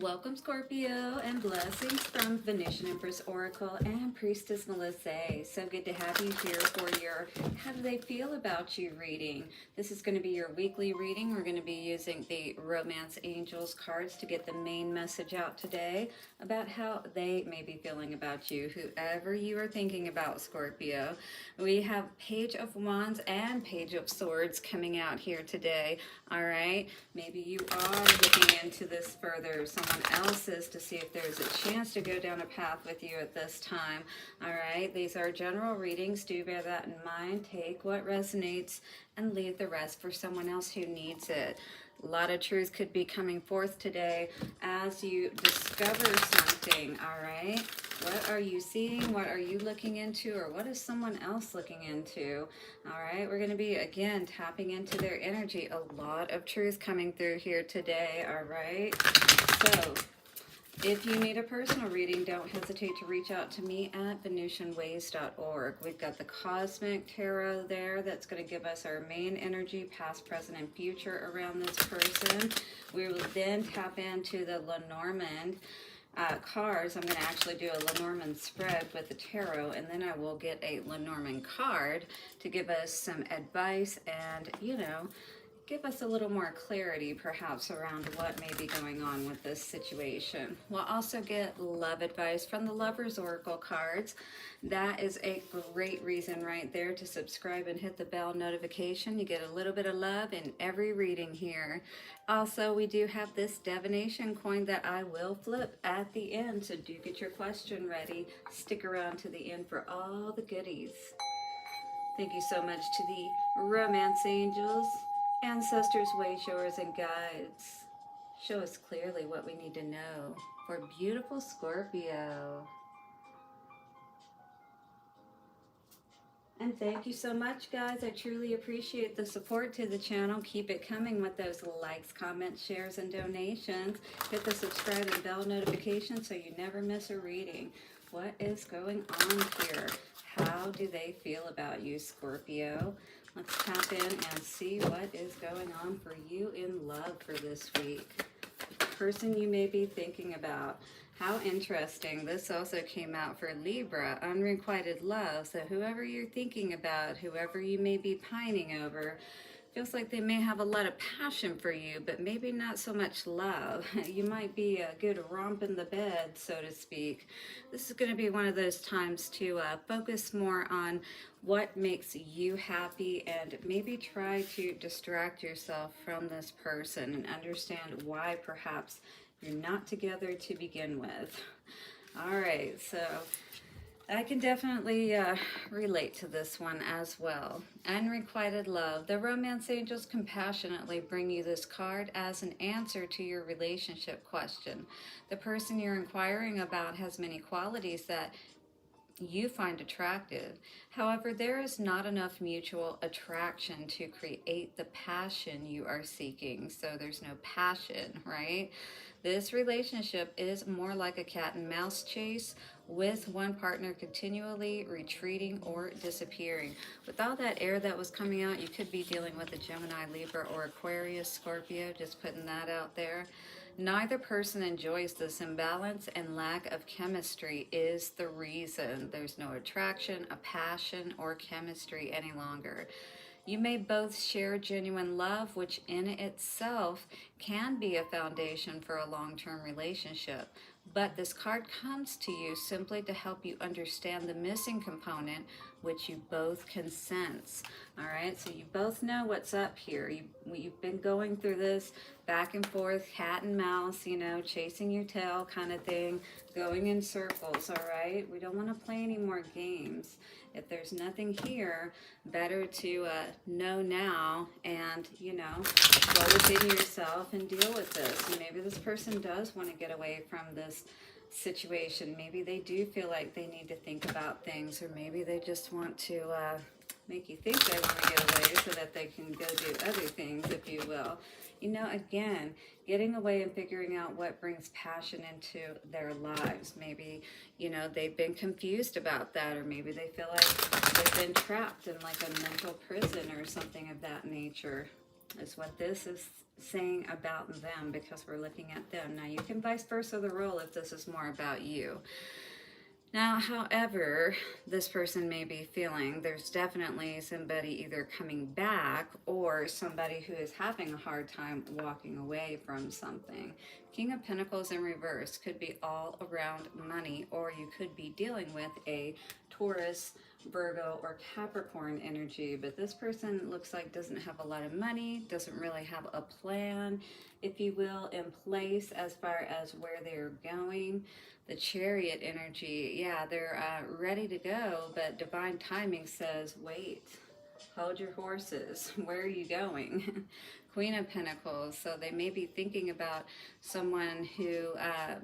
Welcome, Scorpio, and blessings from Venusian Empress Oracle and Priestess Melissa. So good to have you here for your How Do They Feel About You reading. This is going to be your weekly reading. We're going to be using the Romance Angels cards to get the main message out today about how they may be feeling about you, whoever you are thinking about, Scorpio. We have Page of Wands and Page of Swords coming out here today. All right, maybe you are looking into this further, someone else's, to see if there's a chance to go down a path with you at this time. All right, these are general readings. Do bear that in mind. Take what resonates and leave the rest for someone else who needs it. A lot of truth could be coming forth today as you discover something. All right, what are you seeing? What are you looking into? Or what is someone else looking into? All right, we're going to be, again, tapping into their energy. A lot of truth coming through here today. All right, so if you need a personal reading, don't hesitate to reach out to me at VenusianWays.org. We've got the Cosmic Tarot there that's going to give us our main energy, past, present, and future around this person. We will then tap into the Lenormand cards. I'm going to actually do a Lenormand spread with the tarot, and then I will get a Lenormand card to give us some advice and, give us a little more clarity perhaps around what may be going on with this situation. We'll also get love advice from the Lover's Oracle cards. That is a great reason right there to subscribe and hit the bell notification. You get a little bit of love in every reading here. Also, we do have this divination coin that I will flip at the end, so do get your question ready. Stick around to the end for all the goodies. Thank you so much to the Romance Angels, ancestors, wayshowers, and guides. Show us clearly what we need to know for beautiful Scorpio. And thank you so much, guys. I truly appreciate the support to the channel. Keep it coming with those likes, comments, shares, and donations. Hit the subscribe and bell notification so you never miss a reading. What is going on here? How do they feel about you, Scorpio? Let's tap in and see what is going on for you in love for this week. The person you may be thinking about. How interesting. This also came out for Libra, Unrequited Love. So whoever you're thinking about, whoever you may be pining over, feels like they may have a lot of passion for you, but maybe not so much love. You might be a good romp in the bed, so to speak. This is going to be one of those times to focus more on what makes you happy and maybe try to distract yourself from this person and understand why perhaps you're not together to begin with. All right, so I can definitely relate to this one as well. Unrequited Love. The Romance Angels compassionately bring you this card as an answer to your relationship question. The person you're inquiring about has many qualities that you find attractive. However, there is not enough mutual attraction to create the passion you are seeking. So there's no passion, right? This relationship is more like a cat and mouse chase, with one partner continually retreating or disappearing. With all that air that was coming out, you could be dealing with a Gemini, Libra, or Aquarius, Scorpio, just putting that out there. Neither person enjoys this imbalance, and lack of chemistry is the reason. There's no attraction, a passion, or chemistry any longer. You may both share genuine love, which in itself can be a foundation for a long-term relationship. But this card comes to you simply to help you understand the missing component, which you both can sense. All right, so you both know what's up here. You've been going through this back and forth, cat and mouse, chasing your tail kind of thing, going in circles, all right? We don't want to play any more games. If there's nothing here, better to know now and, go within yourself and deal with this. And maybe this person does want to get away from this situation. Maybe they do feel like they need to think about things, or maybe they just want to make you think they want to get away so that they can go do other things, if you will. Again, getting away and figuring out what brings passion into their lives. Maybe, they've been confused about that, or maybe they feel like they've been trapped in like a mental prison or something of that nature, is what this is saying about them because we're looking at them. Now, you can vice versa the role if this is more about you. Now, however, this person may be feeling there's definitely somebody either coming back or somebody who is having a hard time walking away from something. King of Pentacles in reverse could be all around money, or you could be dealing with a Taurus, Virgo, or Capricorn energy. But this person looks like doesn't have a lot of money, doesn't really have a plan, if you will, in place as far as where they're going. The Chariot energy, yeah, they're ready to go, but divine timing says, wait, hold your horses. Where are you going? Queen of Pentacles, so they may be thinking about someone who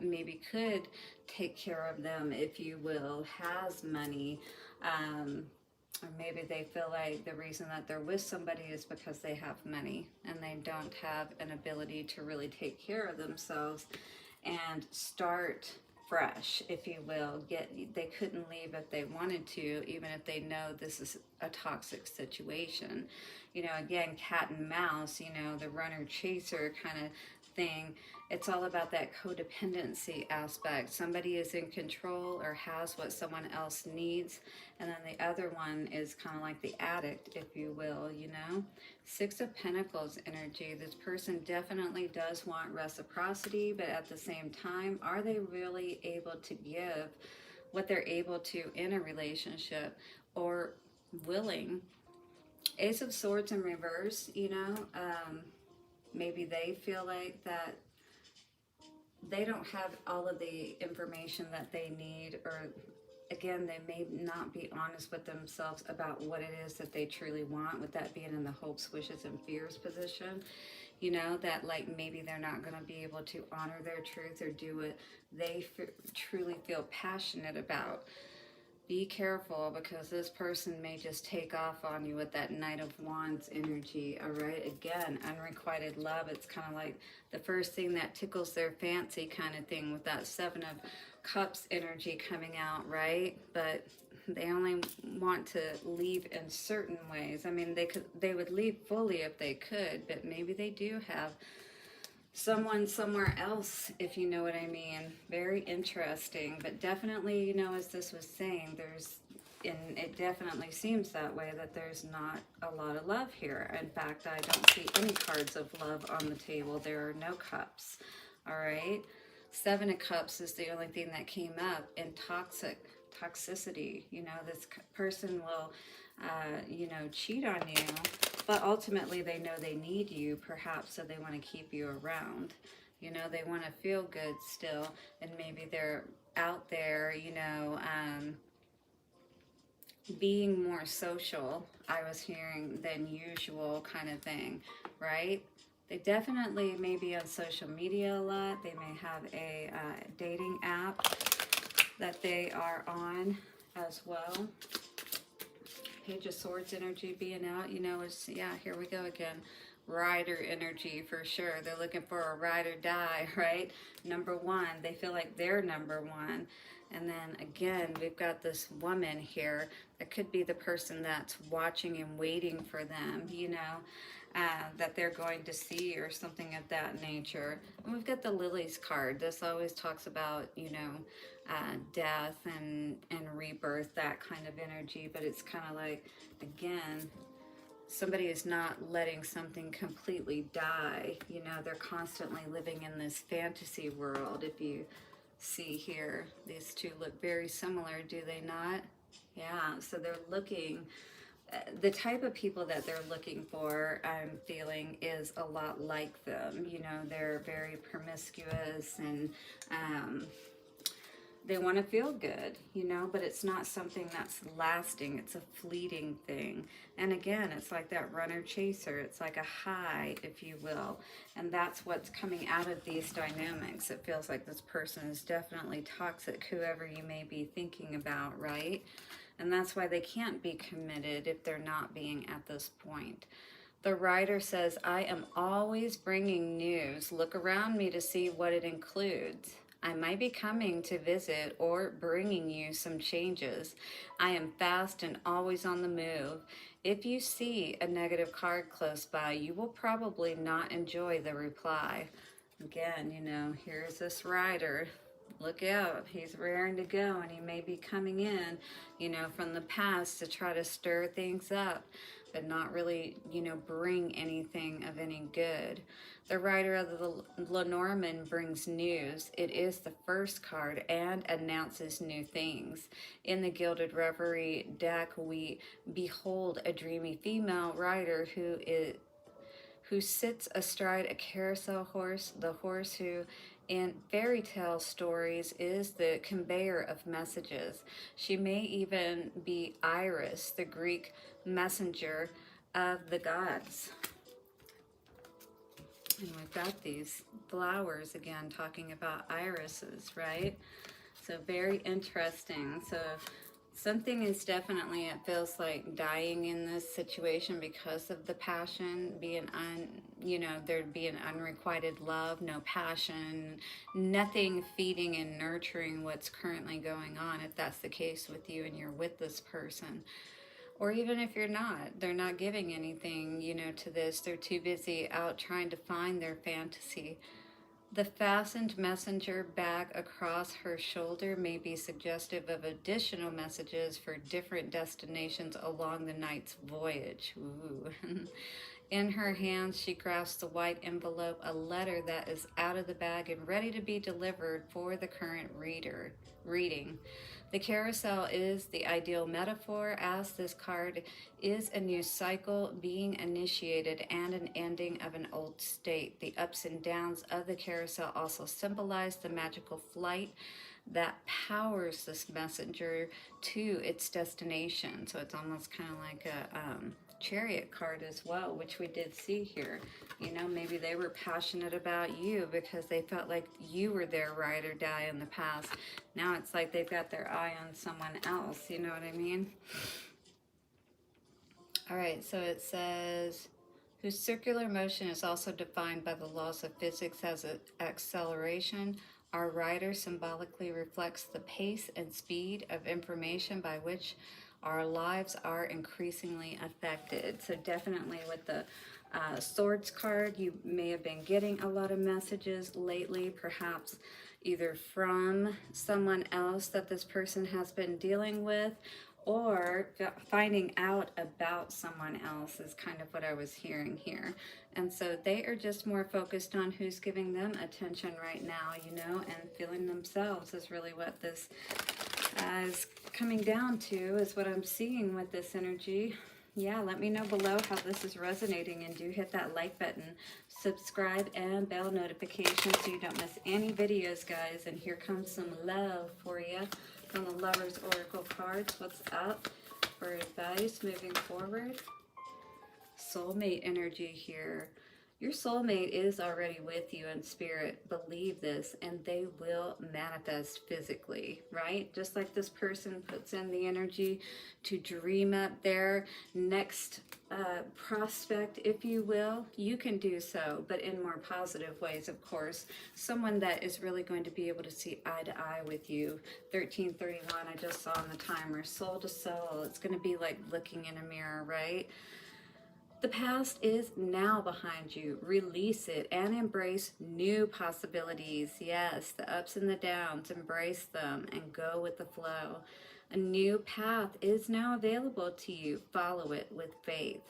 maybe could take care of them, if you will, has money, or maybe they feel like the reason that they're with somebody is because they have money and they don't have an ability to really take care of themselves and start fresh, if you will. They couldn't leave if they wanted to, even if they know this is a toxic situation. You know, again, cat and mouse, you know, the runner chaser kind of thing. It's all about that codependency aspect. Somebody is in control or has what someone else needs, and then the other one is kind of like the addict, if you will, you know. Six of Pentacles energy. This person definitely does want reciprocity, but at the same time, are they really able to give what they're able to in a relationship, or willing? Ace of Swords in reverse, you know, maybe they feel like that they don't have all of the information that they need, or again, they may not be honest with themselves about what it is that they truly want, with that being in the hopes, wishes, and fears position. You know, that like maybe they're not going to be able to honor their truth or do what they truly feel passionate about. Be careful, because this person may just take off on you with that Knight of Wands energy, all right? Again, unrequited love. It's kind of like the first thing that tickles their fancy kind of thing, with that Seven of Cups energy coming out, right? But they only want to leave in certain ways. I mean, they would leave fully if they could, but maybe they do have someone somewhere else, if you know what I mean. Very interesting, but definitely, you know, as this was saying, and it definitely seems that way, that there's not a lot of love here. In fact, I don't see any cards of love on the table. There are no cups, all right? Seven of Cups is the only thing that came up, in toxicity. You know, this person will, you know, cheat on you, but ultimately they know they need you, perhaps, so they want to keep you around. You know, they want to feel good still, and maybe they're out there, you know, being more social, I was hearing, than usual kind of thing, right? They definitely may be on social media a lot. They may have a dating app that they are on as well. Page of Swords energy being out, you know, it's, yeah, here we go again. Rider energy for sure. They're looking for a ride or die, right? Number one, they feel like they're number one. And then again, we've got this woman here that could be the person that's watching and waiting for them, you know, that they're going to see, or something of that nature. And we've got the Lilies card. This always talks about, you know, death and rebirth, that kind of energy. But it's kind of like, again, somebody is not letting something completely die. You know, they're constantly living in this fantasy world. If you see here, these two look very similar, do they not? Yeah, so they're looking, the type of people that they're looking for, I'm feeling, is a lot like them. You know, they're very promiscuous, and they want to feel good, you know, but it's not something that's lasting. It's a fleeting thing. And again, it's like that runner chaser. It's like a high, if you will. And that's what's coming out of these dynamics. It feels like this person is definitely toxic, whoever you may be thinking about, right? And that's why they can't be committed if they're not being at this point. The writer says, I am always bringing news. Look around me to see what it includes. I might be coming to visit or bringing you some changes. I am fast and always on the move. If you see a negative card close by, you will probably not enjoy the reply. Again, you know, here's this rider. Look out, he's raring to go, and he may be coming in, you know, from the past to try to stir things up, but not really, you know, bring anything of any good. The Rider of the Lenormand brings news. It is the first card and announces new things. In the Gilded Reverie deck, we behold a dreamy female rider who sits astride a carousel horse, the horse who in fairy tale stories is the conveyor of messages. She may even be Iris, the Greek messenger of the gods. And we've got these flowers again talking about irises, right? So very interesting. So something is definitely, it feels like, dying in this situation because of the passion being you know, there'd be an unrequited love, no passion, nothing feeding and nurturing what's currently going on, if that's the case with you and you're with this person. Or even if you're not, they're not giving anything, you know, to this. They're too busy out trying to find their fantasy. The fastened messenger bag across her shoulder may be suggestive of additional messages for different destinations along the night's voyage. Ooh. In her hands, she grasps the white envelope, a letter that is out of the bag and ready to be delivered for the current reading. The carousel is the ideal metaphor, as this card is a new cycle being initiated and an ending of an old state. The ups and downs of the carousel also symbolize the magical flight that powers this messenger to its destination. So it's almost kind of like a chariot card as well, which we did see here. You know, maybe they were passionate about you because they felt like you were their ride or die in the past. Now it's like they've got their eye on someone else, you know what I mean? All right, so it says, whose circular motion is also defined by the laws of physics as an acceleration. Our rider symbolically reflects the pace and speed of information by which our lives are increasingly affected. So definitely with the Swords card, you may have been getting a lot of messages lately, perhaps either from someone else that this person has been dealing with, or finding out about someone else is kind of what I was hearing here. And so they are just more focused on who's giving them attention right now, you know, and feeling themselves is really what this is coming down to, is what I'm seeing with this energy. Yeah, let me know below how this is resonating, and do hit that like button, subscribe, and bell notification so you don't miss any videos, guys. And here comes some love for you from the Lover's Oracle cards. What's up for advice moving forward? Soulmate energy here. Your soulmate is already with you in spirit. Believe this, and they will manifest physically, right? Just like this person puts in the energy to dream up their next prospect, if you will, you can do so, but in more positive ways, of course. Someone that is really going to be able to see eye to eye with you. 1331, I just saw on the timer. Soul to soul. It's going to be like looking in a mirror, right? The past is now behind you. Release it and embrace new possibilities. Yes, the ups and the downs, embrace them and go with the flow. A new path is now available to you. Follow it with faith.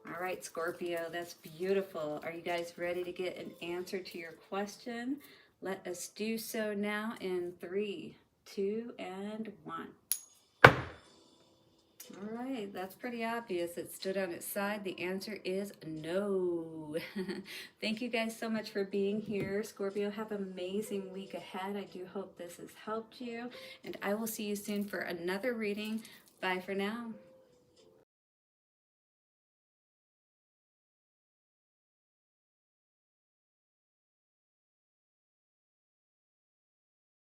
All right, Scorpio, that's beautiful. Are you guys ready to get an answer to your question? Let us do so now in 3, 2, and 1. All right, that's pretty obvious. It stood on its side. The answer is no. Thank you guys so much for being here. Scorpio, have an amazing week ahead. I do hope this has helped you, and I will see you soon for another reading. Bye for now.